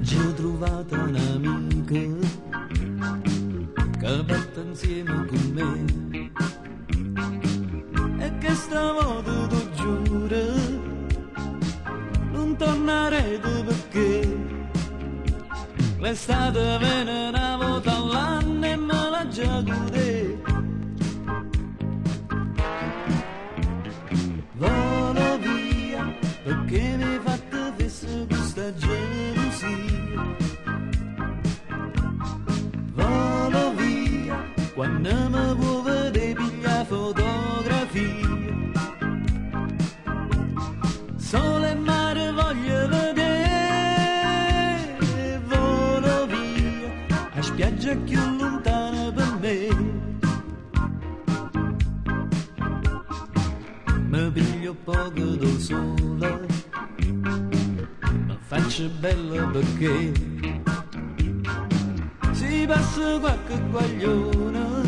Oggi ho trovato un'amica che batte insieme con me e che stavolta ti giuro non tornerete perché l'estate viene una volta all'anno e me la già godè. Volo via perché mi hai fatto fesse questa gelosia. Volo via quando mi vuoi vedere piglia fotografie. Sole e mare voglio vedere. Volo via a spiaggia più lontana per me. Mi piglio poco del sole, mi faccio bella perché si passa qualche guaglione,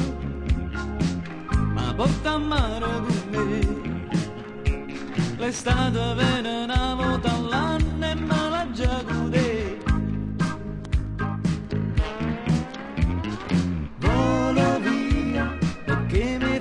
ma porta a mare con me. L'estate viene una volta all'anno e me la già godè. Volo via perché mi